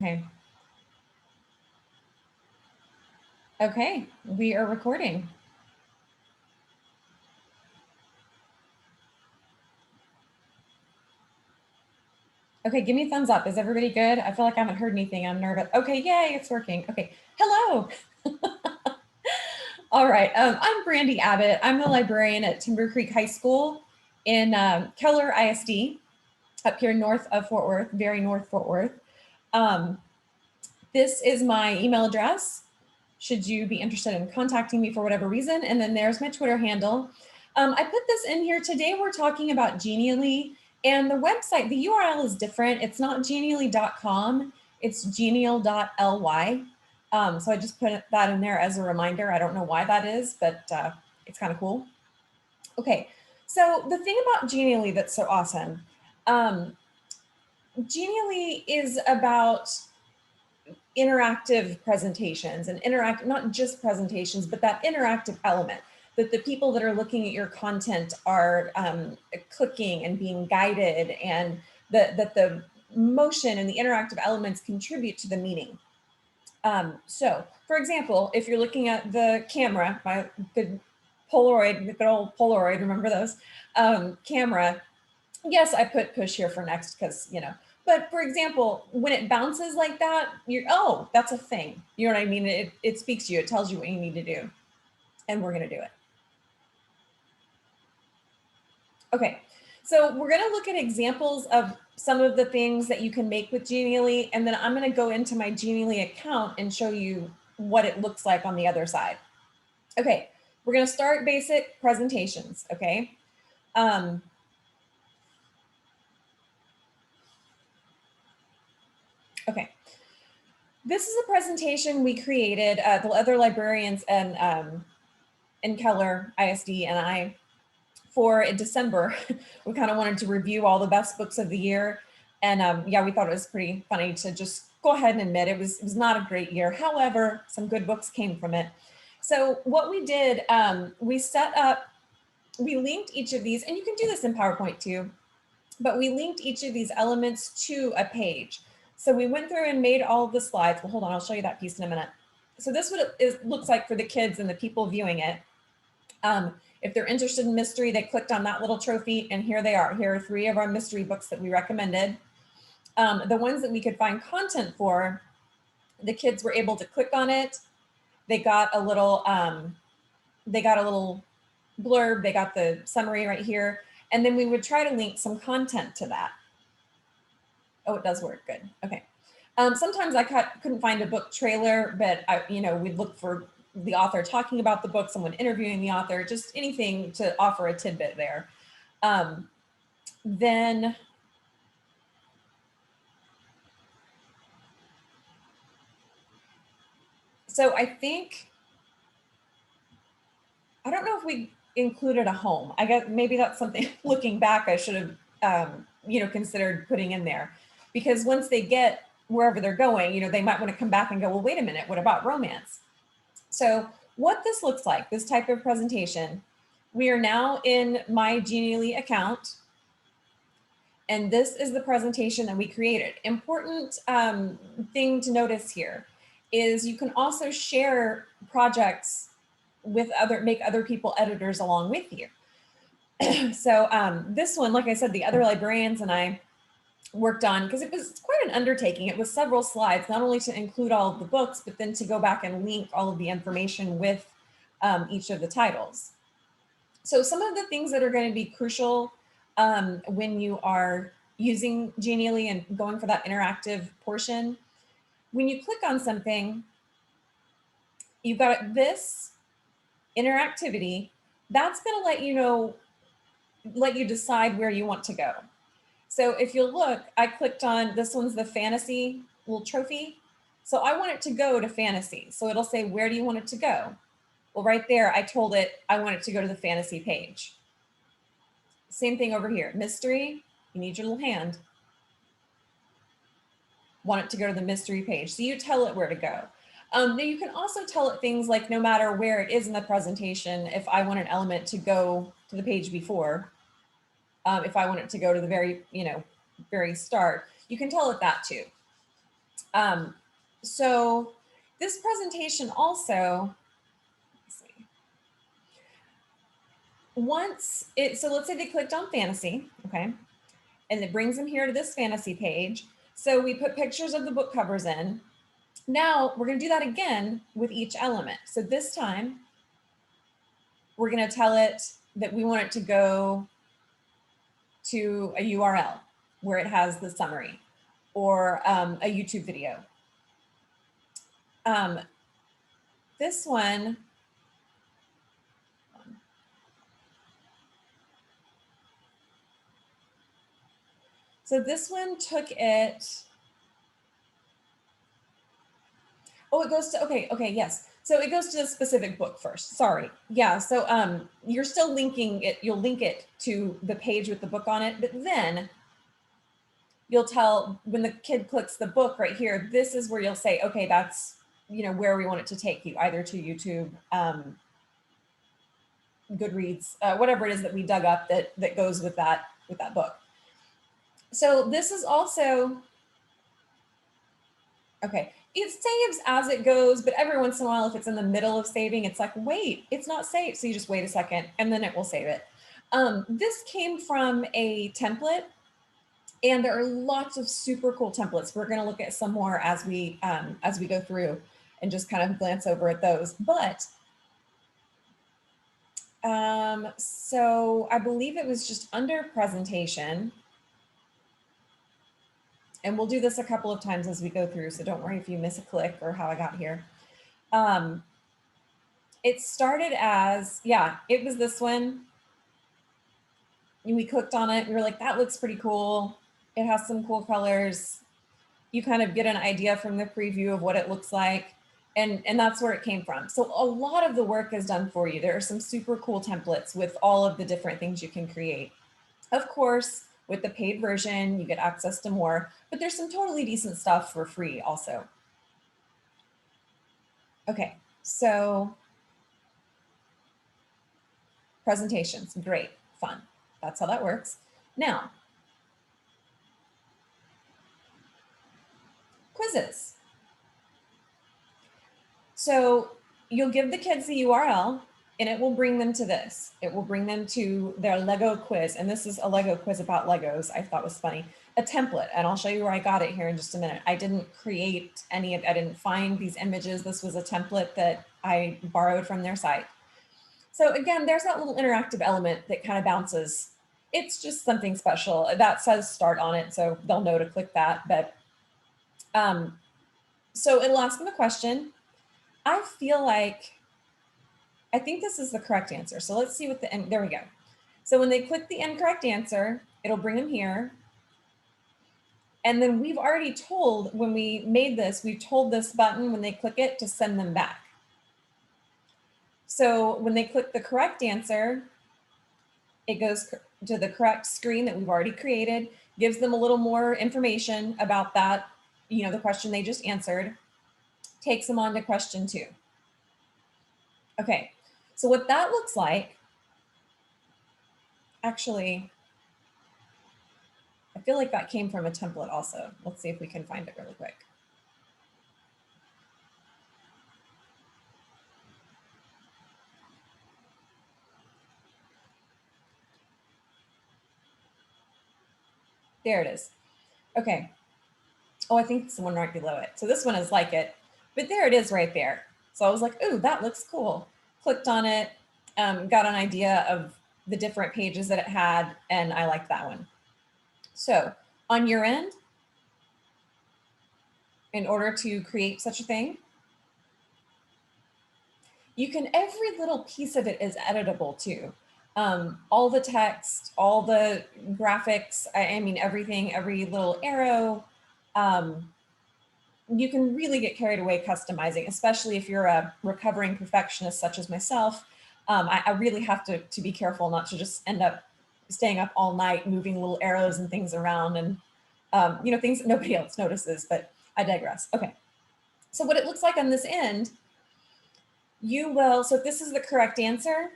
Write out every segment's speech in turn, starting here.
Okay. Okay, we are recording. Okay, give me a thumbs up. Is everybody good? I feel like I haven't heard anything. I'm nervous. Okay, yay, it's working. Okay, hello. All right, I'm Brandy Abbott. I'm the librarian at Timber Creek High School in Keller ISD up here north of Fort Worth, very north Fort Worth. This is my email address, should you be interested in contacting me for whatever reason. And then there's my Twitter handle. I put this in here today. We're talking about Genially, and the website, the URL is different. It's not genially.com, it's genial.ly. So I just put that in there as a reminder. I don't know why that is, but it's kind of cool. Okay, so the thing about Genially that's so awesome, Genially is about interactive presentations and not just presentations, but that interactive element that the people that are looking at your content are clicking and being guided, and that the motion and the interactive elements contribute to the meaning. So for example, if you're looking at the camera, my good Polaroid, the good old Polaroid, remember those, camera, yes, I put push here for next because, you know, but for example, when it bounces like that, you're, oh, that's a thing. You know what I mean? It speaks to you. It tells you what you need to do. And we're going to do it. Okay, so we're going to look at examples of some of the things that you can make with Genially. And then I'm going to go into my Genially account and show you what it looks like on the other side. Okay, we're going to start basic presentations. Okay. Okay. This is a presentation we created, the other librarians and in Keller ISD and I, for in December. We kind of wanted to review all the best books of the year. And yeah, we thought it was pretty funny to just go ahead and admit it was not a great year. However, some good books came from it. So what we did, we set up, we linked each of these, and you can do this in PowerPoint too, but we linked each of these elements to a page. So we went through and made all of the slides. Well, hold on, I'll show you that piece in a minute. So this is what it looks like for the kids and the people viewing it. If they're interested in mystery, they clicked on that little trophy, and here they are. Here are 3 of our mystery books that we recommended. The ones that we could find content for, the kids were able to click on it. They got a little blurb. They got the summary right here. And then we would try to link some content to that. Oh, it does work. Good. Okay. Sometimes I couldn't find a book trailer, but we'd look for the author talking about the book, someone interviewing the author, just anything to offer a tidbit there. Then so I don't know if we included a home. I guess maybe that's something looking back I should have considered putting in there, because once they get wherever they're going, they might want to come back and go, well, wait a minute, what about romance? So what this looks like, this type of presentation, we are now in my Genially account, and this is the presentation that we created. Important thing to notice here is you can also share projects with make other people editors along with you. So this one, like I said, the other librarians and I worked on, because it was quite an undertaking. It was several slides, not only to include all of the books, but then to go back and link all of the information with each of the titles. So some of the things that are going to be crucial when you are using Genially and going for that interactive portion, when you click on something, you've got this interactivity. That's going to let you decide where you want to go. So if you'll look, I clicked on, this one's the fantasy little trophy. So I want it to go to fantasy. So it'll say, where do you want it to go? Well, right there, I told it I want it to go to the fantasy page. Same thing over here, mystery, you need your little hand. Want it to go to the mystery page. So you tell it where to go. Now you can also tell it things like, no matter where it is in the presentation, if I want an element to go to the page before, if I want it to go to the very start, you can tell it that too. So this presentation also, let's see, so let's say they clicked on fantasy, okay? And it brings them here to this fantasy page. So we put pictures of the book covers in. Now we're going to do that again with each element. So this time we're going to tell it that we want it to go to a URL where it has the summary or a YouTube video. This one, so this one took it, oh, it goes to, okay, yes. So it goes to the specific book first, sorry. Yeah, so you're still linking it, you'll link it to the page with the book on it, but then you'll tell, when the kid clicks the book right here, this is where you'll say, okay, that's, where we want it to take you, either to YouTube, Goodreads, whatever it is that we dug up that goes with that book. So this is also, okay, it saves as it goes, but every once in a while, if it's in the middle of saving, it's like, wait, it's not saved. So you just wait a second and then it will save it. This came from a template, and there are lots of super cool templates. We're going to look at some more as we go through and just kind of glance over at those. But so I believe it was just under presentation. And we'll do this a couple of times as we go through, so don't worry if you miss a click or how I got here. It started as, yeah, it was this one. We clicked on it, we were like, that looks pretty cool. It has some cool colors. You kind of get an idea from the preview of what it looks like. And that's where it came from. So a lot of the work is done for you. There are some super cool templates with all of the different things you can create. Of course, with the paid version, you get access to more, but there's some totally decent stuff for free also. Okay, so presentations, great, fun. That's how that works. Now, quizzes. So you'll give the kids the URL and it will bring them to this. It will bring them to their Lego quiz. And this is a Lego quiz about Legos. I thought was funny. A template, and I'll show you where I got it here in just a minute. I didn't create any of, I didn't find these images. This was a template that I borrowed from their site. So again, there's that little interactive element that kind of bounces. It's just something special. That says start on it, so they'll know to click that. But so it'll ask them a question. I feel like, I think this is the correct answer. So let's see what there we go. So when they click the incorrect answer, it'll bring them here. And then we've already told, when we made this, we told this button when they click it to send them back. So when they click the correct answer, it goes to the correct screen that we've already created, gives them a little more information about that, the question they just answered, takes them on to question 2. Okay, so what that looks like, actually, I feel like that came from a template also. Let's see if we can find it really quick. There it is. Okay. Oh, I think it's the one right below it. So this one is like it, but there it is right there. So I was like, ooh, that looks cool. Clicked on it, got an idea of the different pages that it had, and I liked that one. So on your end, in order to create such a thing, you can, every little piece of it is editable too. All the text, all the graphics, I mean, everything, every little arrow, you can really get carried away customizing, especially if you're a recovering perfectionist such as myself. I really have to be careful not to just end up staying up all night, moving little arrows and things around and, things that nobody else notices, but I digress. Okay, so what it looks like on this end, you will, so if this is the correct answer,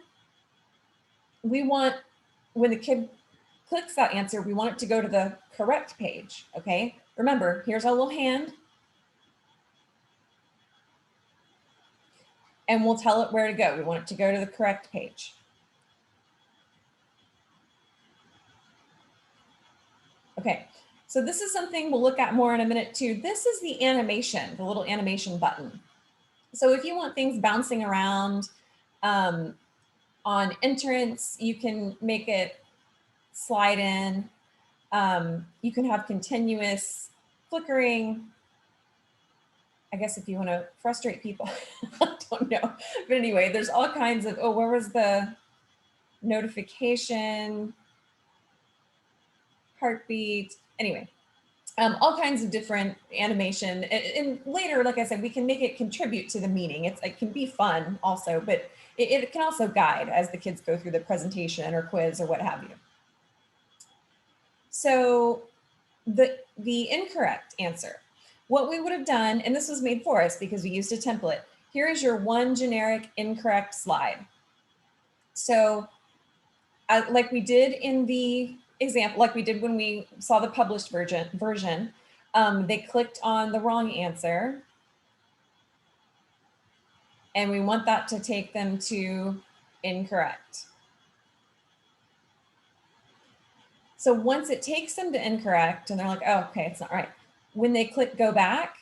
we want, when the kid clicks that answer, we want it to go to the correct page, okay? Remember, here's our little hand. and we'll tell it where to go. We want it to go to the correct page. Okay, so this is something we'll look at more in a minute too. This is the animation, the little animation button. So if you want things bouncing around on entrance, you can make it slide in. You can have continuous flickering. I guess if you want to frustrate people, I don't know. But anyway, there's all kinds of, oh, where was the notification, heartbeat? Anyway, all kinds of different animation. And later, like I said, we can make it contribute to the meaning. It can be fun also, but it can also guide as the kids go through the presentation or quiz or what have you. So the incorrect answer, what we would have done, and this was made for us because we used a template. Here is your one generic incorrect slide. So like we did in the example, like we did when we saw the published version, they clicked on the wrong answer. And we want that to take them to incorrect. So once it takes them to incorrect and they're like, oh, okay, it's not right. When they click go back,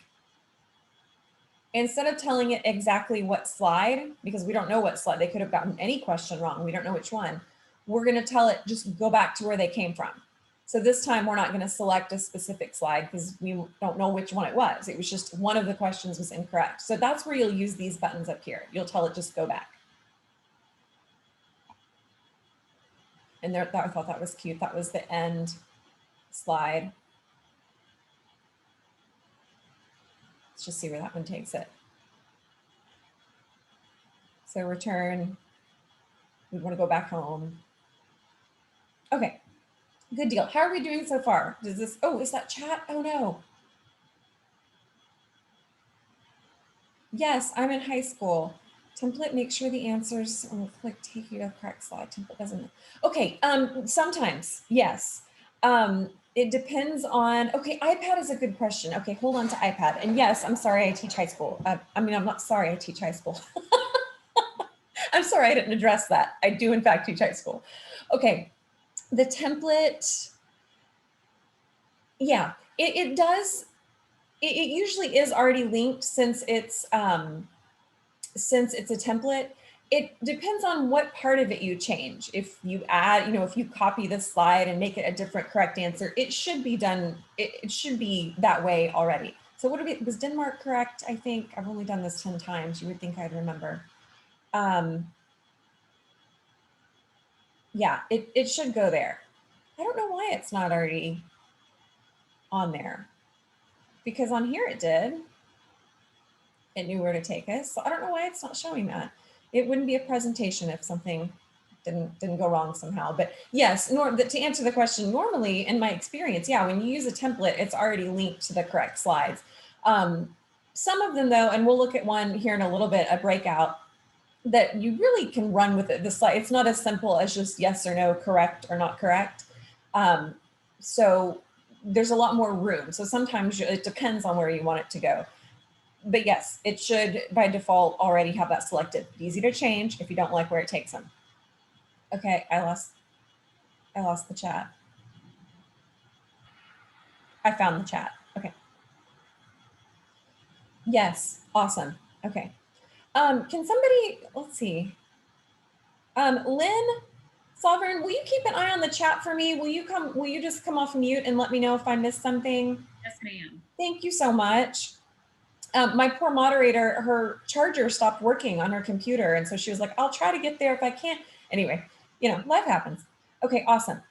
instead of telling it exactly what slide, because we don't know what slide, they could have gotten any question wrong, we don't know which one, we're going to tell it just go back to where they came from. So this time we're not going to select a specific slide because we don't know which one it was. It was just one of the questions was incorrect. So that's where you'll use these buttons up here. You'll tell it just go back. And there, I thought that was cute. That was the end slide. Let's just see where that one takes it. So return, we want to go back home. Okay, good deal. How are we doing so far? Does this, oh, is that chat? Oh no. Yes, I'm in high school. Template, make sure the answers will click take you to the correct slide. Template doesn't. Okay, sometimes, yes. It depends on, okay, iPad is a good question. Okay, hold on to iPad. And yes, I'm sorry I teach high school. I mean, I'm not sorry I teach high school. I'm sorry I didn't address that. I do in fact teach high school. Okay, the template, yeah, it does, it usually is already linked since it's a template. It depends on what part of it you change. If you add, if you copy this slide and make it a different correct answer, it should be done. It should be that way already. So what was Denmark correct? I think I've only done this 10 times. You would think I'd remember. Yeah, it should go there. I don't know why it's not already on there, because on here it did. It knew where to take us. So I don't know why it's not showing that. It wouldn't be a presentation if something didn't go wrong somehow. But yes, to answer the question, normally in my experience, yeah, when you use a template, it's already linked to the correct slides. Some of them though, and we'll look at one here in a little bit, a breakout, that you really can run with it. The slide, it's not as simple as just yes or no, correct or not correct. So there's a lot more room. So sometimes it depends on where you want it to go. But yes, it should by default already have that selected. Easy to change if you don't like where it takes them. Okay, I lost the chat. I found the chat. Okay. Yes, awesome. Okay. Can somebody, let's see. Lynn Sovereign, will you keep an eye on the chat for me? Will you just come off mute and let me know if I missed something? Yes, ma'am. Thank you so much. My poor moderator, her charger stopped working on her computer. And so she was like, I'll try to get there if I can't. Anyway, life happens. Okay, awesome.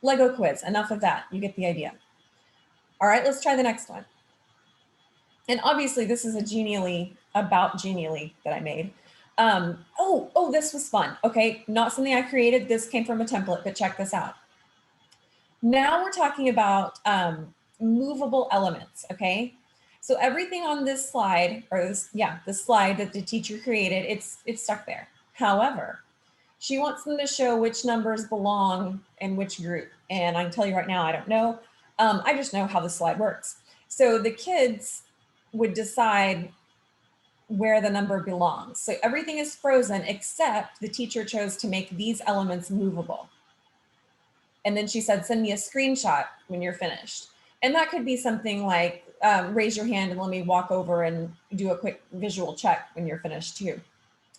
Lego quiz, enough of that. You get the idea. All right, let's try the next one. And obviously this is a Genially, about Genially that I made. Oh, this was fun. Okay, not something I created. This came from a template, but check this out. Now we're talking about movable elements, okay? So everything on this slide, or this slide that the teacher created, it's stuck there. However, she wants them to show which numbers belong in which group. And I can tell you right now, I don't know. I just know how the slide works. So the kids would decide where the number belongs. So everything is frozen except the teacher chose to make these elements movable. And then she said, send me a screenshot when you're finished. And that could be something like, raise your hand and let me walk over and do a quick visual check when you're finished too.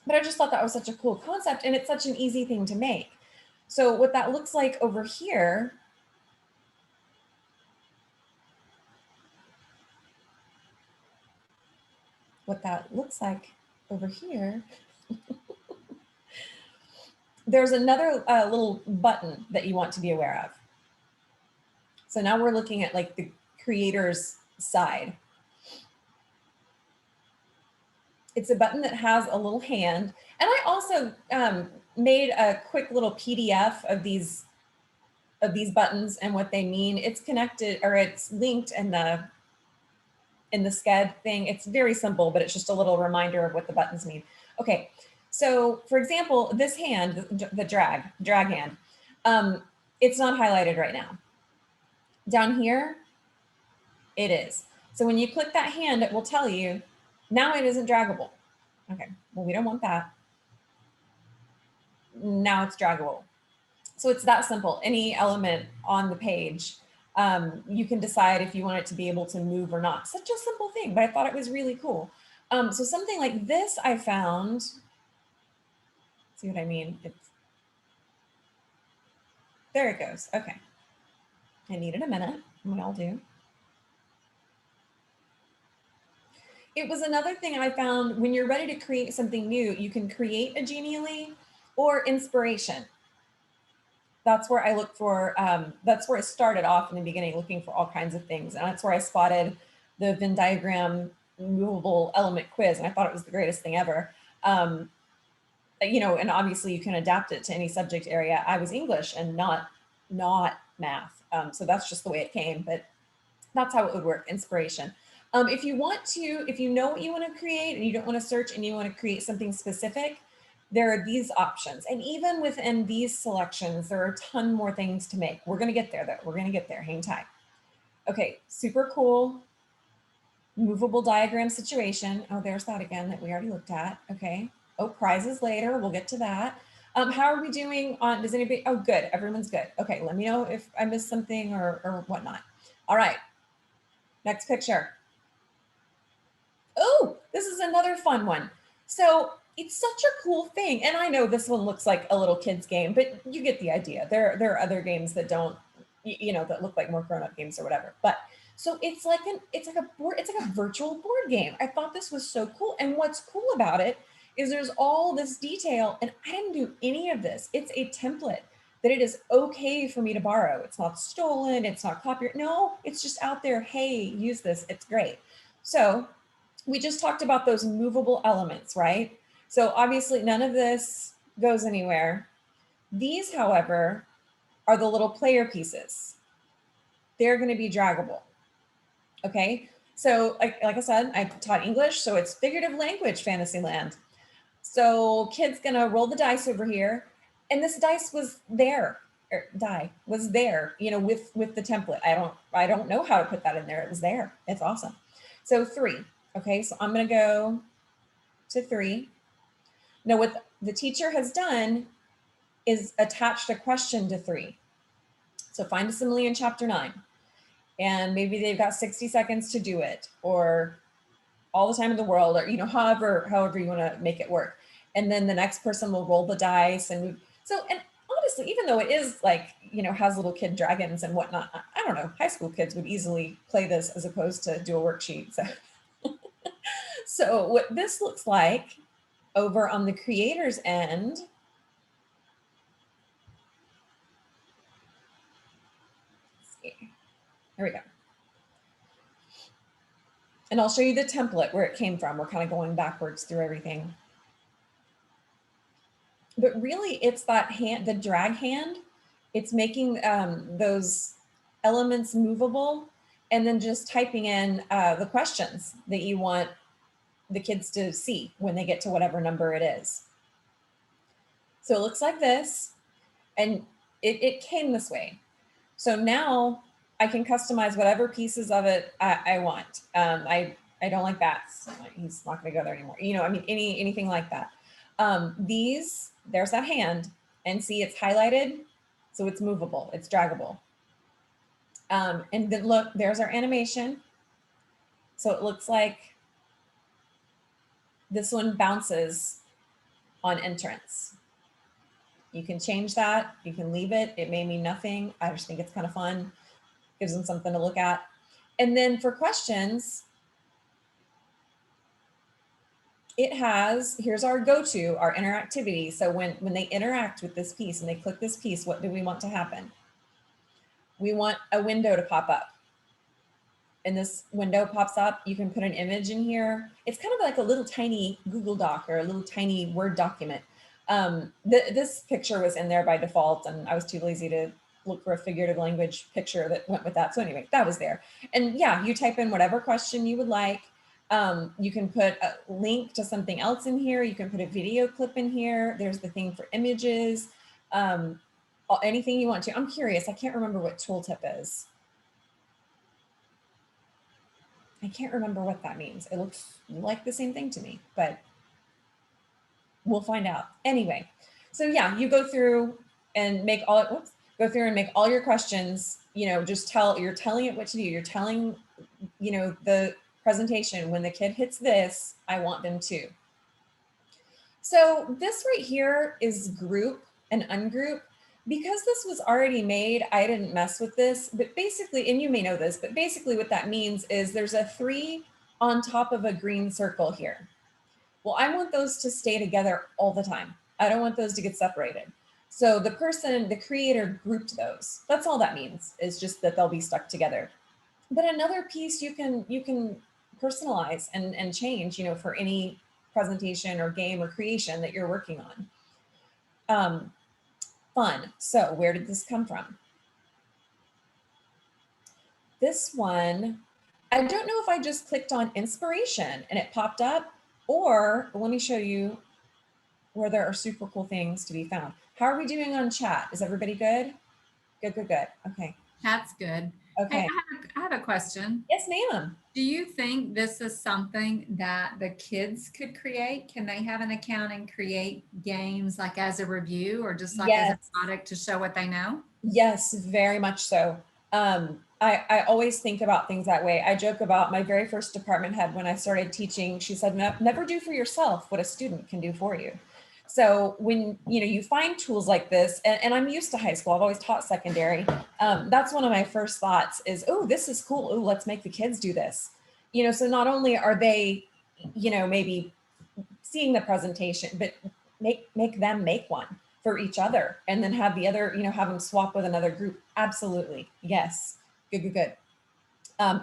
But I just thought that was such a cool concept, and it's such an easy thing to make. So what that looks like over here, there's another little button that you want to be aware of. So now we're looking at like the creator's side. It's a button that has a little hand. And I also made a quick little PDF of these buttons and what they mean. It's connected, or it's linked in the SCED thing. It's very simple, but it's just a little reminder of what the buttons mean. Okay, so for example, this hand, the drag hand, it's not highlighted right now. Down here, it is. So when you click that hand, it will tell you, now it isn't draggable. Okay, well, we don't want that. Now it's draggable. So it's that simple. Any element on the page, you can decide if you want it to be able to move or not. Such a simple thing, but I thought it was really cool. So something like this I found, see what I mean? There it goes. Okay. I needed a minute. We all do. It was another thing I found when you're ready to create something new, you can create a Genially or inspiration. That's where I look for, that's where I started off in the beginning, looking for all kinds of things. And that's where I spotted the Venn diagram movable element quiz. And I thought it was the greatest thing ever. You know, and obviously you can adapt it to any subject area. I was English and not math. So that's just the way it came, but that's how it would work, inspiration. If you want to, if you know what you want to create and you don't want to search and you want to create something specific, there are these options. And even within these selections, there are a ton more things to make. We're going to get there though. We're going to get there. Hang tight. Okay, super cool. Movable diagram situation. Oh, there's that again that we already looked at. Okay. Oh, prizes later. We'll get to that. How are we doing on, does anybody, oh, good. Everyone's good. Okay, let me know if I missed something or whatnot. All right. Next picture. Oh, this is another fun one. So it's such a cool thing. And I know this one looks like a little kid's game, but you get the idea. There are other games that don't, you know, that look like more grown-up games or whatever. But so it's like a virtual board game. I thought this was so cool. And what's cool about it is there's all this detail, and I didn't do any of this. It's a template that it is okay for me to borrow. It's not stolen, it's not copyright. No, it's just out there. Hey, use this. It's great. So we just talked about those movable elements, right? So obviously none of this goes anywhere. These, however, are the little player pieces. They're going to be draggable. Okay. So like I said, I taught English, so it's figurative language Fantasyland. So kid's going to roll the dice over here, and this dice was there, or die was there, you know, with the template. I don't know how to put that in there. It was there. It's awesome. So 3. Okay, so I'm going to go to 3. Now, what the teacher has done is attached a question to 3. So find a simile in chapter 9, and maybe they've got 60 seconds to do it, or all the time in the world, or, you know, however you want to make it work. And then the next person will roll the dice. And so, and honestly, even though it is like, you know, has little kid dragons and whatnot, I don't know, high school kids would easily play this as opposed to do a worksheet. So, so what this looks like over on the creator's end, here we go. And I'll show you the template where it came from. We're kind of going backwards through everything. But really it's that hand, the drag hand, it's making those elements movable, and then just typing in the questions that you want the kids to see when they get to whatever number it is. So it looks like this, and it came this way. So now I can customize whatever pieces of it I want. I I don't like bats. He's not going to go there anymore. You know, I mean, anything like that. There's that hand, and see it's highlighted, so it's movable, it's draggable. And then look, there's our animation. So it looks like this one bounces on entrance. You can change that. You can leave it. It may mean nothing. I just think it's kind of fun. Gives them something to look at. And then for questions, it has, here's our go-to, our interactivity. So when they interact with this piece and they click this piece, what do we want to happen? We want a window to pop up. And this window pops up. You can put an image in here. It's kind of like a little tiny Google Doc or a little tiny Word document. This picture was in there by default, and I was too lazy to look for a figurative language picture that went with that. So anyway, that was there. And yeah, you type in whatever question you would like. You can put a link to something else in here. You can put a video clip in here. There's the thing for images, anything you want to. I'm curious. I can't remember what tooltip is. I can't remember what that means. It looks like the same thing to me, but we'll find out. Anyway, so yeah, you go through and make all, go through and make all your questions, you know, just you're telling it what to do. You're telling, you know, the presentation, when the kid hits this, I want them to. So this right here is group and ungroup. Because this was already made, I didn't mess with this, but basically, and you may know this, but basically what that means is there's a 3 on top of a green circle here. Well, I want those to stay together all the time. I don't want those to get separated. So the creator grouped those. That's all that means, is just that they'll be stuck together. But another piece you can personalize and change, you know, for any presentation or game or creation that you're working on. Fun. So where did this come from? This one, I don't know if I just clicked on inspiration and it popped up, or let me show you where there are super cool things to be found. How are we doing on chat? Is everybody good? Good. Okay. That's good. Okay. Hey, I have a question. Yes, ma'am. Do you think this is something that the kids could create? Can they have an account and create games like as a review or just like as a Yes. product to show what they know? Yes, very much so. I always think about things that way. I joke about my very first department head when I started teaching. She said, never do for yourself what a student can do for you. So when you find tools like this, and I'm used to high school, I've always taught secondary. That's one of my first thoughts is, oh, this is cool. Oh, let's make the kids do this. So not only are they, maybe seeing the presentation, but make them make one for each other, and then have the other, have them swap with another group. Absolutely. Yes. Good.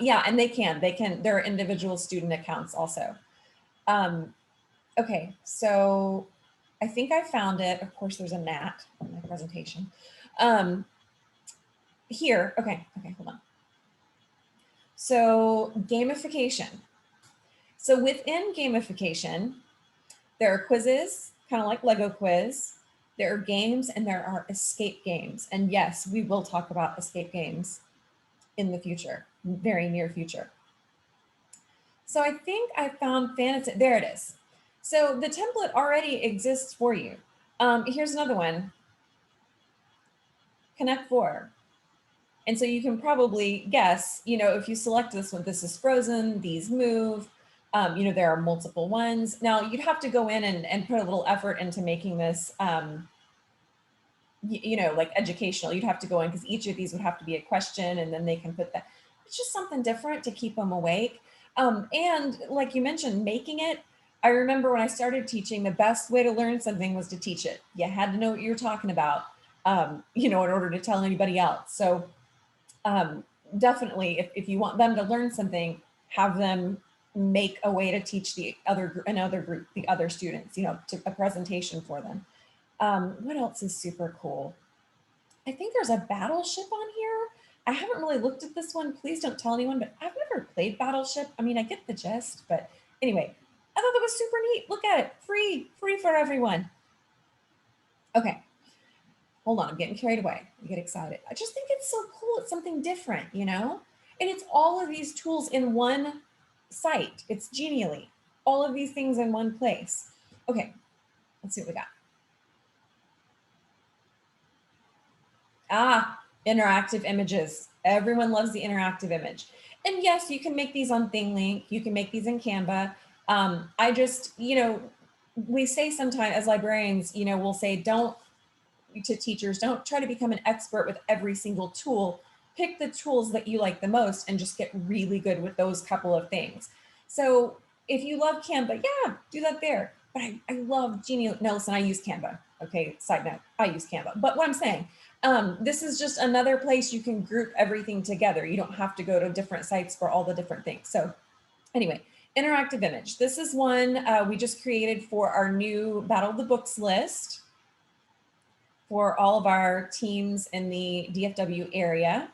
Yeah, and they can, there are individual student accounts also. Okay, so I think I found it. Of course, there's a gnat in my presentation. Here, okay, hold on. So gamification. So within gamification, there are quizzes, kind of like Lego quiz. There are games and there are escape games. And yes, we will talk about escape games in the future, very near future. So I think I found fantasy. There it is. So the template already exists for you. Here's another one. Connect 4. And so you can probably guess, if you select this one, this is frozen, these move, there are multiple ones. Now you'd have to go in and put a little effort into making this, like educational. You'd have to go in because each of these would have to be a question, and then they can put that. It's just something different to keep them awake. And like you mentioned, making it, I remember when I started teaching, the best way to learn something was to teach it. You had to know what you were talking about, in order to tell anybody else. So definitely, if you want them to learn something, have them make a way to teach another group, the other students, to a presentation for them. What else is super cool? I think there's a battleship on here. I haven't really looked at this one. Please don't tell anyone, but I've never played Battleship. I mean, I get the gist, but anyway, I thought that was super neat. Look at it. Free for everyone. Okay. Hold on, I'm getting carried away. I get excited. I just think it's so cool. It's something different, And it's all of these tools in one site. It's Genially. All of these things in one place. Okay, let's see what we got. Interactive images. Everyone loves the interactive image. And yes, you can make these on ThingLink. You can make these in Canva. I just, we say sometimes as librarians, we'll say, don't, to teachers, don't try to become an expert with every single tool. Pick the tools that you like the most and just get really good with those couple of things. So if you love Canva, yeah, do that there. But I love Genially. No, listen, I use Canva. Okay, side note, I use Canva. But what I'm saying, this is just another place you can group everything together. You don't have to go to different sites for all the different things. So anyway, interactive image. This is one we just created for our new Battle of the Books list for all of our teams in the DFW area.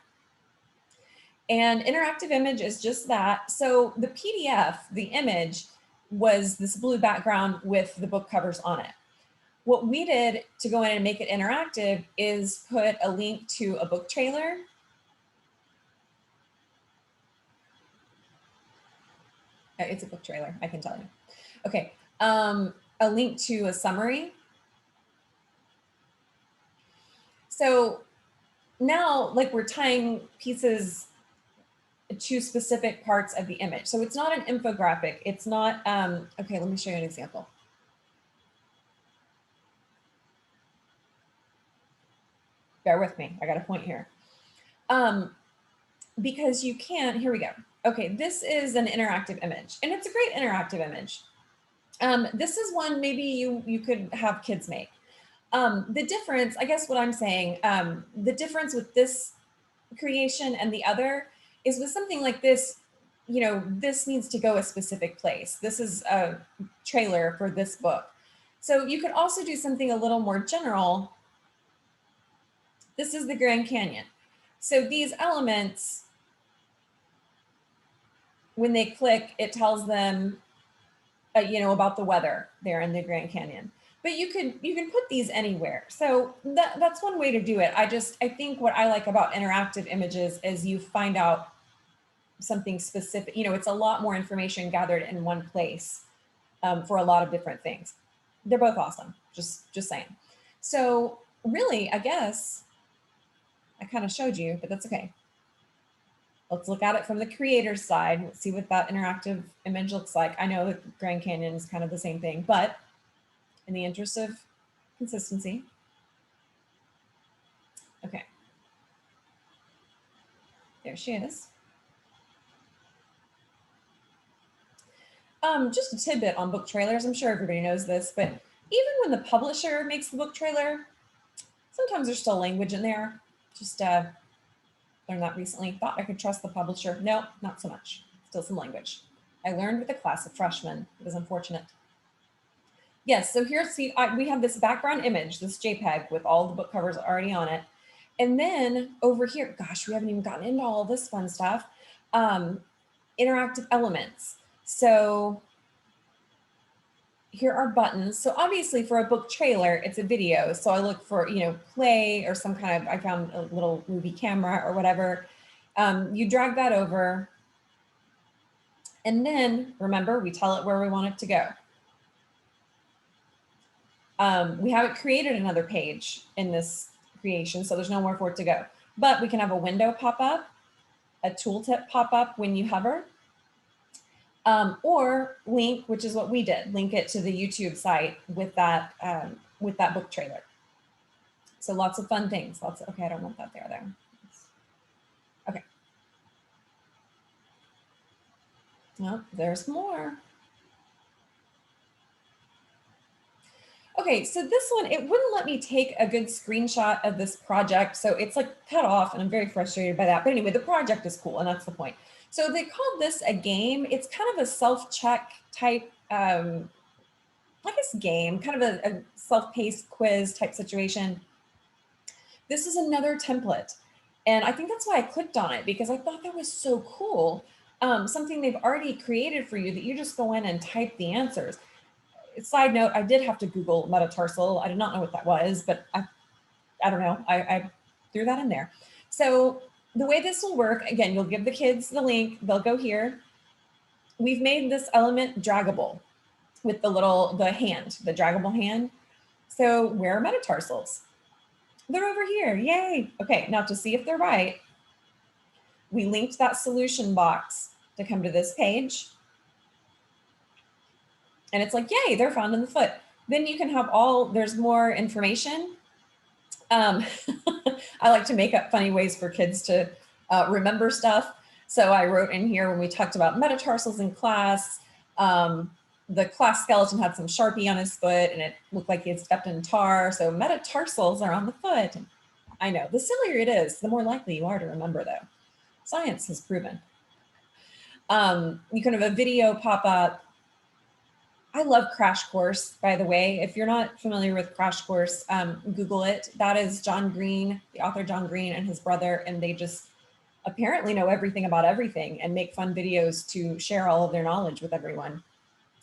And interactive image is just that. So the PDF, the image, was this blue background with the book covers on it. What we did to go in and make it interactive is put a link to a book trailer. It's a book trailer, I can tell you. Okay, a link to a summary. So now, like, we're tying pieces to specific parts of the image. So it's not an infographic. It's not, okay, let me show you an example. Bear with me, I got a point here. Because you can, here we go. Okay, this is an interactive image and it's a great interactive image. This is one maybe you could have kids make. The difference, I guess what I'm saying, the difference with this creation and the other is with something like this, this needs to go a specific place. This is a trailer for this book. So you could also do something a little more general. This is the Grand Canyon. So these elements, when they click, it tells them, about the weather there in the Grand Canyon. But you can put these anywhere. So that's one way to do it. I think what I like about interactive images is you find out something specific. It's a lot more information gathered in one place for a lot of different things. They're both awesome. Just saying. So really, I guess I kind of showed you, but that's okay. Let's look at it from the creator's side. Let's see what that interactive image looks like. I know that Grand Canyon is kind of the same thing, but in the interest of consistency. Okay. There she is. Just a tidbit on book trailers. I'm sure everybody knows this, but even when the publisher makes the book trailer, sometimes there's still language in there. Just learned that recently. Thought I could trust the publisher. No, not so much. Still some language. I learned with a class of freshmen. It was unfortunate. Yes, so here, see, we have this background image, this JPEG with all the book covers already on it. And then over here, gosh, we haven't even gotten into all this fun stuff. Interactive elements. So here are buttons. So obviously for a book trailer, it's a video. So I look for, play or some kind of, I found a little movie camera or whatever. You drag that over. And then remember, we tell it where we want it to go. We haven't created another page in this creation, so there's nowhere for it to go. But we can have a window pop up, a tooltip pop up when you hover, or link, which is what we did, link it to the YouTube site with that book trailer. So lots of fun things. Okay, I don't want that there. Okay. No, there's more. Okay, so this one, it wouldn't let me take a good screenshot of this project. So it's like cut off and I'm very frustrated by that. But anyway, the project is cool and that's the point. So they called this a game. It's kind of a self-check type, I guess game, kind of a self-paced quiz type situation. This is another template. And I think that's why I clicked on it because I thought that was so cool. Something they've already created for you that you just go in and type the answers. Side note, I did have to Google metatarsal. I did not know what that was, but I don't know. I threw that in there. So the way this will work, again, you'll give the kids the link. They'll go here. we've made this element draggable with the hand, the draggable hand. So where are metatarsals? They're over here, yay. Okay, now to see if they're right, we linked that solution box to come to this page. And it's like, yay, they're found in the foot. Then you can have there's more information. I like to make up funny ways for kids to remember stuff. So I wrote in here when we talked about metatarsals in class, the class skeleton had some Sharpie on his foot and it looked like he had stepped in tar. So metatarsals are on the foot. I know, the sillier it is, the more likely you are to remember though. Science has proven. You can have a video pop up. I love Crash Course, by the way. If you're not familiar with Crash Course, Google it. That is John Green, the author John Green and his brother, and they just apparently know everything about everything and make fun videos to share all of their knowledge with everyone.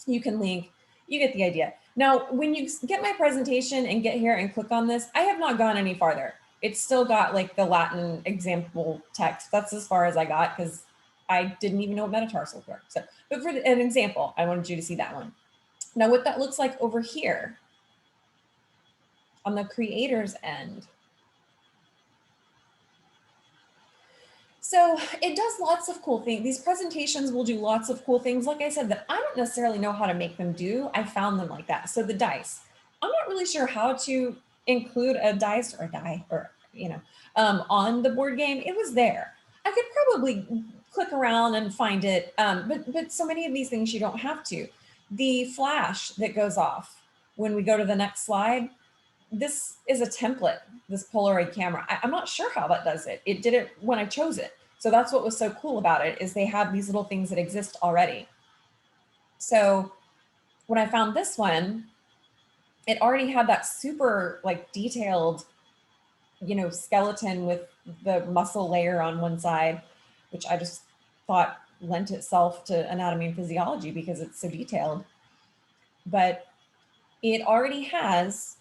You can link, you get the idea. Now, when you get my presentation and get here and click on this, I have not gone any farther. It's still got like the Latin example text. That's as far as I got because I didn't even know what metatarsals were. So, but for an example, I wanted you to see that one. Now, what that looks like over here on the creator's end. So it does lots of cool things. These presentations will do lots of cool things. Like I said, that I don't necessarily know how to make them do. I found them like that. So the dice, I'm not really sure how to include a dice or a die or, on the board game. It was there. I could probably click around and find it. But so many of these things you don't have to. The flash that goes off when we go to the next slide, this is a template, this Polaroid camera. I'm not sure how that does it. It did it when I chose it. So that's what was so cool about it, is they have these little things that exist already. So when I found this one, it already had that super like detailed, skeleton with the muscle layer on one side, which I just thought lent itself to anatomy and physiology because it's so detailed. But it already has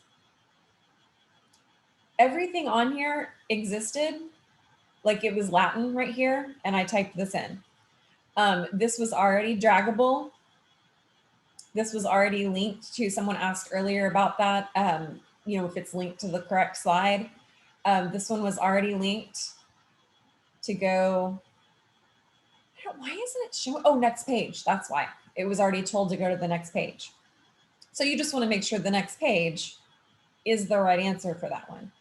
everything on here existed, like it was Latin right here, and I typed this in. This was already draggable. This was already linked to, someone asked earlier about that, if it's linked to the correct slide. This one was already linked to go, why isn't it showing? Oh, next page, that's why. It was already told to go to the next page. So you just wanna make sure the next page is the right answer for that one.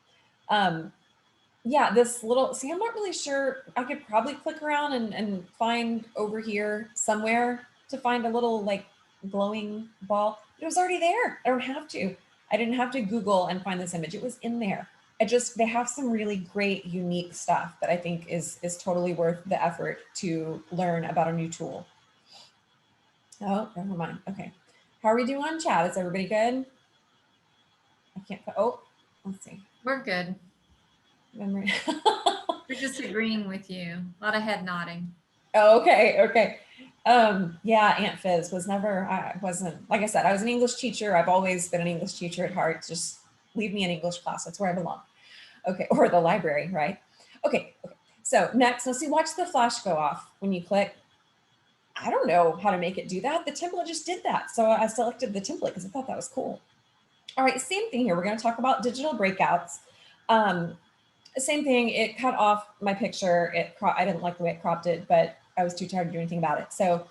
Yeah, this little, see, I'm not really sure. I could probably click around and find over here somewhere to find a little like glowing ball. It was already there. I don't have to. I didn't have to Google and find this image. It was in there. They have some really great, unique stuff that I think is totally worth the effort to learn about a new tool. Oh, never mind. Okay. How are we doing on chat? Is everybody good? I can't, let's see. We're good. Memory. We're just agreeing with you. A lot of head nodding. Oh, okay. Yeah, Aunt Fizz I wasn't, like I said, I was an English teacher. I've always been an English teacher at heart. Just leave me in English class. That's where I belong. Okay, or the library, right? Okay. So next, let's see, watch the flash go off when you click. I don't know how to make it do that. The template just did that. So I selected the template because I thought that was cool. All right, same thing here. We're going to talk about digital breakouts. Same thing, it cut off my picture. I didn't like the way it cropped it, but I was too tired to do anything about it. So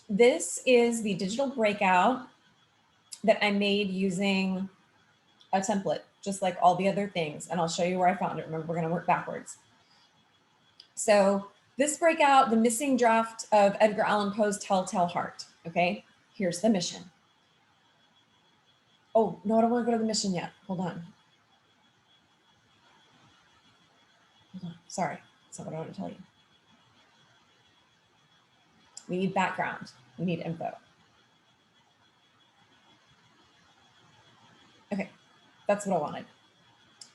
this is the digital breakout that I made using a template, just like all the other things. And I'll show you where I found it. Remember, we're gonna work backwards. So this breakout, the missing draft of Edgar Allan Poe's Telltale Heart, okay? Here's the mission. Oh, no, I don't wanna go to the mission yet. Hold on. Sorry, that's not what I want to tell you. We need background. We need info. Okay, that's what I wanted.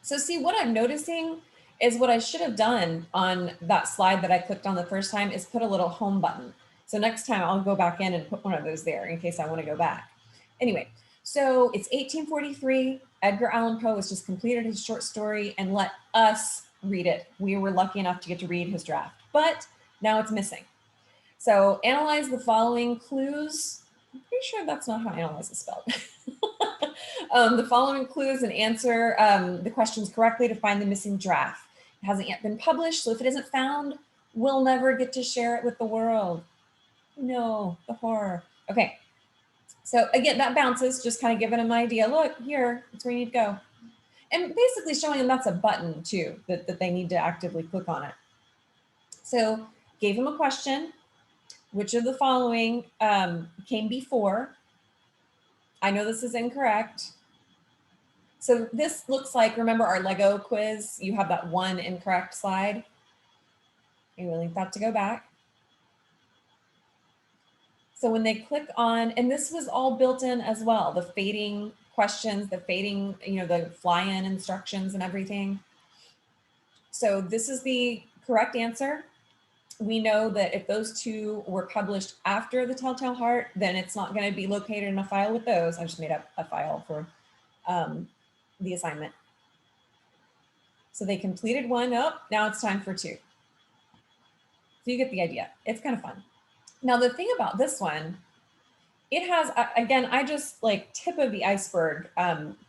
So see, what I'm noticing is what I should have done on that slide that I clicked on the first time is put a little home button. So next time I'll go back in and put one of those there in case I want to go back. Anyway, so it's 1843. Edgar Allan Poe has just completed his short story and let us read it. We were lucky enough to get to read his draft, but now it's missing. So analyze the following clues. I'm pretty sure that's not how analyze is spelled. The following clues and answer the questions correctly to find the missing draft. It hasn't yet been published, so if it isn't found, we'll never get to share it with the world. No, the horror. Okay, so again, that bounces, just kind of giving them an idea. Look, here, it's where you need to go. And basically showing them that's a button too, that they need to actively click on it. So gave them a question. Which of the following came before? I know this is incorrect. So this looks like, remember our Lego quiz? You have that one incorrect slide. You will link that to go back. So when they click on, and this was all built in as well, the fading questions, the fading, the fly-in instructions and everything. So this is the correct answer. We know that if those two were published after the Telltale Heart, then it's not going to be located in a file with those. I just made up a file for the assignment. So they completed one. Oh, now it's time for two. So you get the idea. It's kind of fun. Now, the thing about this one, it has, again, I just like tip of the iceberg,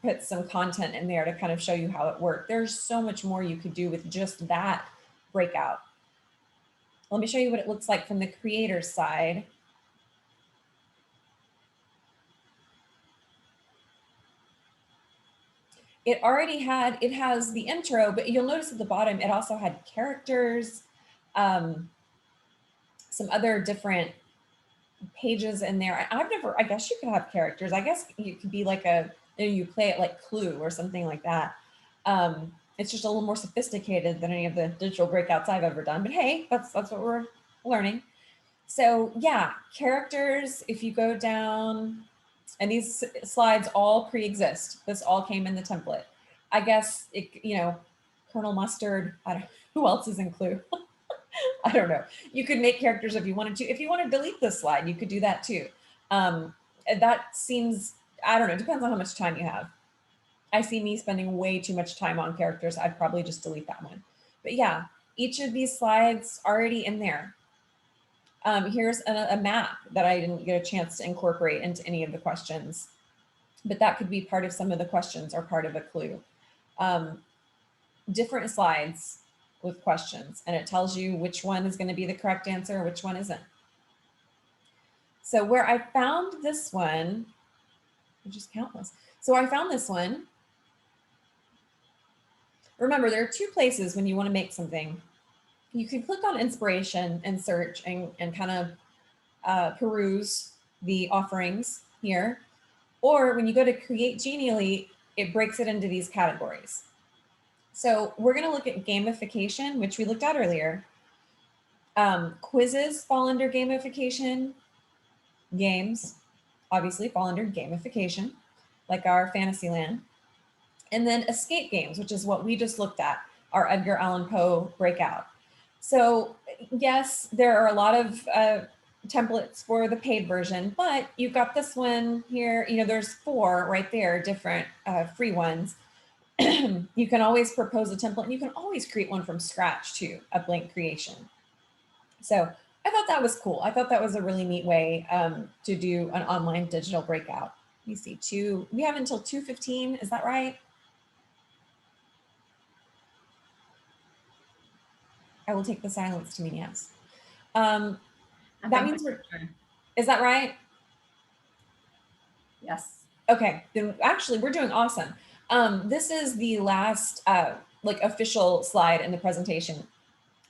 put some content in there to kind of show you how it worked. There's so much more you could do with just that breakout. Let me show you what it looks like from the creator's side. It already had, it has the intro, but you'll notice at the bottom, it also had characters, some other different pages in there. I guess you could have characters. I guess you could be like you play it like Clue or something like that. It's just a little more sophisticated than any of the digital breakouts I've ever done, but hey, that's what we're learning. So yeah, characters, if you go down, and these slides all pre-exist. This all came in the template. I guess, Colonel Mustard, I don't know, who else is in Clue? I don't know. You could make characters if you wanted to. If you want to delete this slide, you could do that too. That seems, I don't know, it depends on how much time you have. I see me spending way too much time on characters. I'd probably just delete that one. But yeah, each of these slides already in there. Here's a map that I didn't get a chance to incorporate into any of the questions, but that could be part of some of the questions or part of a clue. Different slides with questions, and it tells you which one is going to be the correct answer, which one isn't. So where I found this one, which is countless. So I found this one. Remember, there are two places when you want to make something. You can click on inspiration and search and kind of peruse the offerings here. Or when you go to create Genially, it breaks it into these categories. So we're going to look at gamification, which we looked at earlier. Quizzes fall under gamification. Games obviously fall under gamification, like our Fantasyland. And then escape games, which is what we just looked at, our Edgar Allan Poe breakout. So yes, there are a lot of templates for the paid version, but you've got this one here. There's 4 right there, different free ones. You can always propose a template, and you can always create one from scratch too, a blank creation. So I thought that was cool. I thought that was a really neat way to do an online digital breakout. Let me see, we have until 2:15, is that right? I will take the silence to mean yes. That means is that right? Yes. Okay, then actually we're doing awesome. This is the last official slide in the presentation.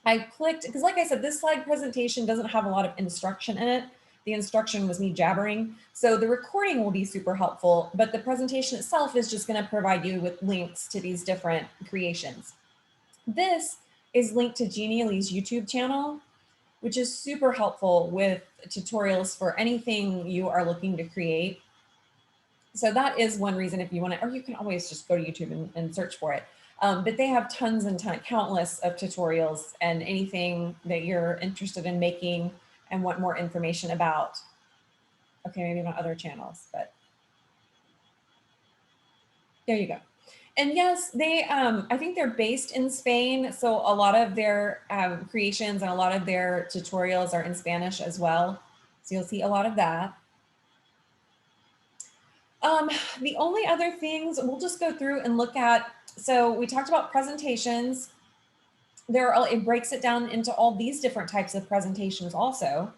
I clicked, because like I said, this slide presentation doesn't have a lot of instruction in it. The instruction was me jabbering. So the recording will be super helpful, but the presentation itself is just going to provide you with links to these different creations. This is linked to Genially's YouTube channel, which is super helpful with tutorials for anything you are looking to create. So that is one reason if you want to, or you can always just go to YouTube and search for it. But they have tons and countless of tutorials and anything that you're interested in making and want more information about. Okay, maybe not other channels, but there you go. And yes, they, I think they're based in Spain. So a lot of their creations and a lot of their tutorials are in Spanish as well. So you'll see a lot of that. Um, the only other things we'll just go through and look at. So we talked about presentations. It breaks it down into all these different types of presentations also.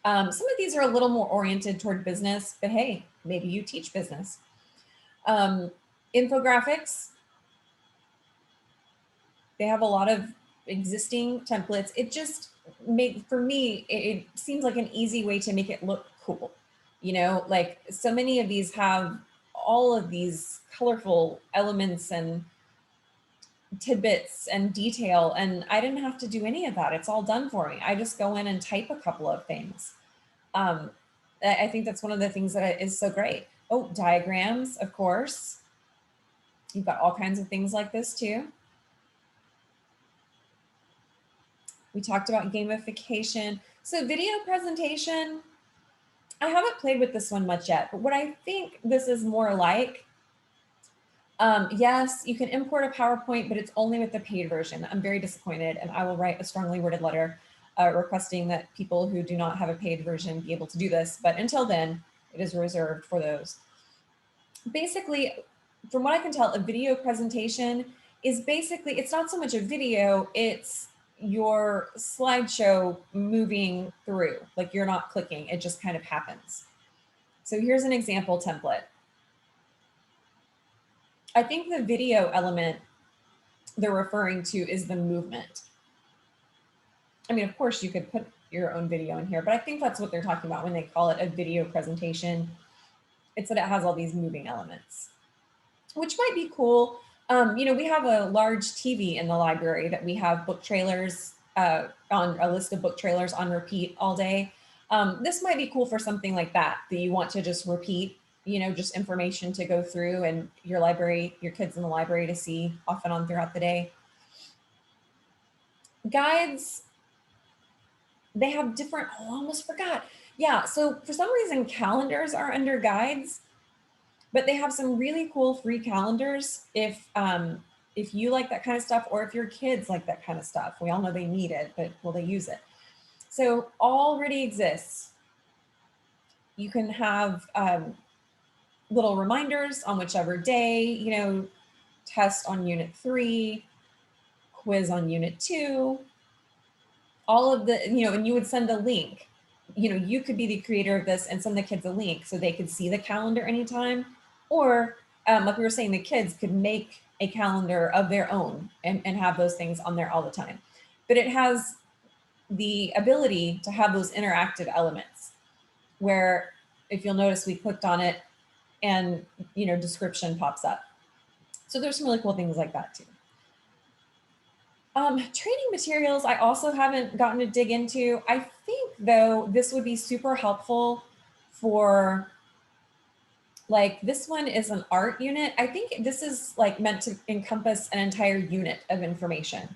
Some of these are a little more oriented toward business, but hey, maybe you teach business. Um, Infographics, they have a lot of existing templates. It just for me, it seems like an easy way to make it look cool. You know, like so many of these have all of these colorful elements and tidbits and detail, and I didn't have to do any of that. It's all done for me. I just go in and type a couple of things. Um, I think that's one of the things that is so great. Oh, diagrams, of course. You've got all kinds of things like this too. We talked about gamification. So video presentation, I haven't played with this one much yet, but what I think this is more like, yes, you can import a PowerPoint, but it's only with the paid version. I'm very disappointed, and I will write a strongly worded letter requesting that people who do not have a paid version be able to do this. But until then, it is reserved for those. Basically, from what I can tell, a video presentation is basically, it's not so much a video, it's your slideshow moving through. Like you're not clicking, it just kind of happens. So here's an example template. I think the video element they're referring to is the movement. I mean, of course, you could put your own video in here, but I think that's what they're talking about when they call it a video presentation. It's that it has all these moving elements, which might be cool. You know, we have a large TV in the library that we have book trailers on a list of book trailers on repeat all day. This might be cool for something like that you want to just repeat, you know, just information to go through and your library, your kids in the library to see off and on throughout the day. Guides, they have different, oh, I almost forgot. Yeah, so for some reason, calendars are under guides, but they have some really cool free calendars if you like that kind of stuff, or if your kids like that kind of stuff. We all know they need it, but will they use it? So already exists. You can have little reminders on whichever day, you know, test on unit 3, quiz on unit 2, all of the, you know, and you would send a link. You know, you could be the creator of this and send the kids a link so they could see the calendar anytime. Or like we were saying, the kids could make a calendar of their own and have those things on there all the time. But it has the ability to have those interactive elements where, if you'll notice, we clicked on it and, you know, description pops up. So there's some really cool things like that too. Training materials, I also haven't gotten to dig into. I think, though, this would be super helpful for, like, this one is an art unit. I think this is like meant to encompass an entire unit of information,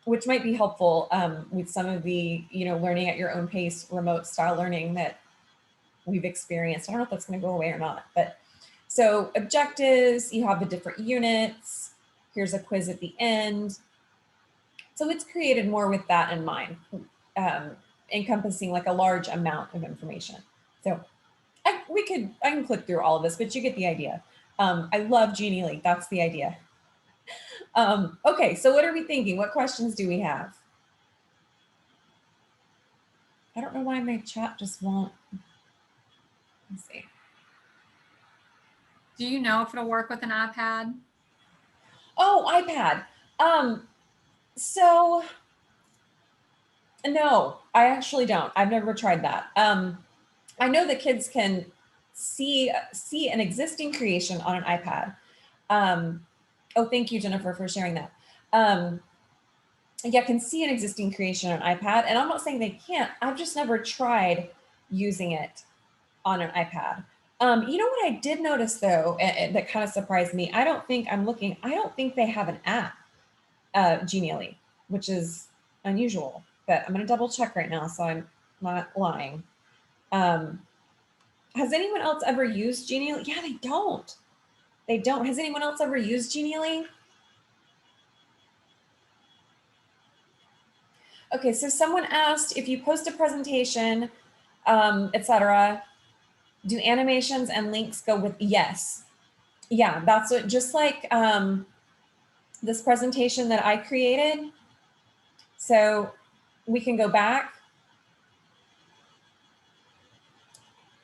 which might be helpful with some of the, you know, learning at your own pace, remote style learning that we've experienced. I don't know if that's going to go away or not, but so objectives, you have the different units. Here's a quiz at the end. So it's created more with that in mind, encompassing like a large amount of information. So I can click through all of this, but you get the idea. I love Genially. That's the idea. Okay, so what are we thinking? What questions do we have? I don't know why my chat just won't. Let's see. Do you know if it'll work with an iPad? Oh, iPad. So no, I actually don't. I've never tried that. I know the kids can see an existing creation on an iPad. Oh, thank you, Jennifer, for sharing that. Yeah, can see an existing creation on an iPad, and I'm not saying they can't. I've just never tried using it on an iPad. You know what I did notice though, that kind of surprised me. I don't think they have an app, Genially, which is unusual. But I'm going to double check right now, so I'm not lying. Has anyone else ever used Genially? Yeah, they don't. They don't. Has anyone else ever used Genially? Okay, so someone asked if you post a presentation, etc., do animations and links go with? Yes. Yeah, that's what, just like this presentation that I created. So we can go back.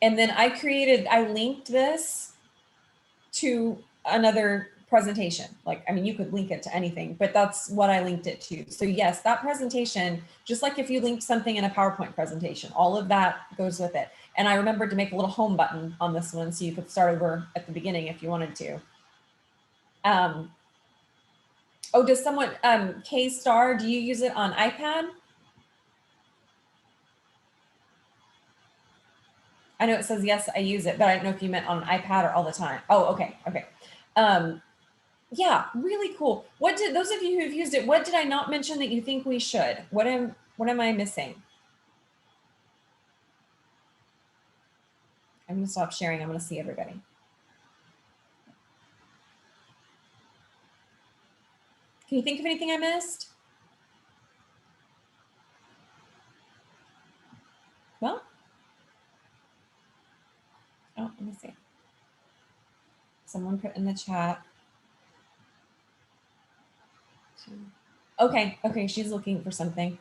And then I linked this to another presentation. Like, I mean, you could link it to anything, but that's what I linked it to. So yes, that presentation, just like if you linked something in a PowerPoint presentation, all of that goes with it. And I remembered to make a little home button on this one so you could start over at the beginning if you wanted to. Oh, does someone, K-Star, do you use it on iPad? I know it says, yes, I use it, but I don't know if you meant on an iPad or all the time. Oh, okay, okay. Yeah, really cool. What did, those of you who've used it, what did I not mention that you think we should? What am I missing? I'm gonna stop sharing. I'm gonna see everybody. Can you think of anything I missed? Well, oh, let me see. Someone put in the chat. Okay, okay, she's looking for something.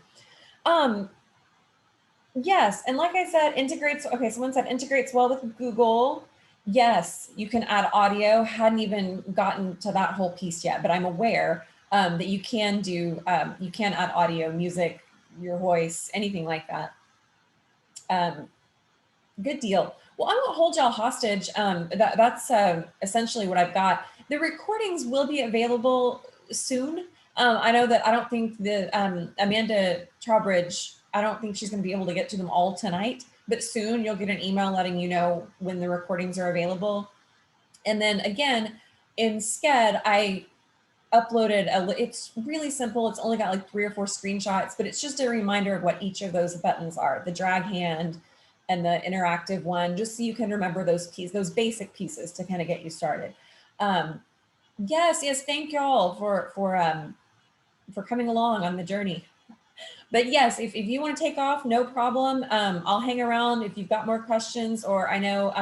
Yes, and like I said, integrates, okay, someone said integrates well with Google. Yes, you can add audio. Hadn't even gotten to that whole piece yet, but I'm aware that you can do, you can add audio, music, your voice, anything like that. Good deal. Well, I won't hold y'all hostage. That's essentially what I've got. The recordings will be available soon. I know that I don't think the Amanda Trowbridge, I don't think she's going to be able to get to them all tonight, but soon you'll get an email letting you know when the recordings are available. And then again, in Sked, I uploaded it's really simple. It's only got like 3 or 4 screenshots, but it's just a reminder of what each of those buttons are, the drag hand and the interactive one, just so you can remember those pieces, those basic pieces to kind of get you started. Yes, thank y'all for coming along on the journey. But yes, if you want to take off, no problem. I'll hang around if you've got more questions, or I know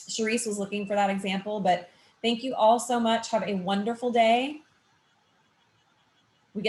Charisse was looking for that example, but thank you all so much. Have a wonderful day.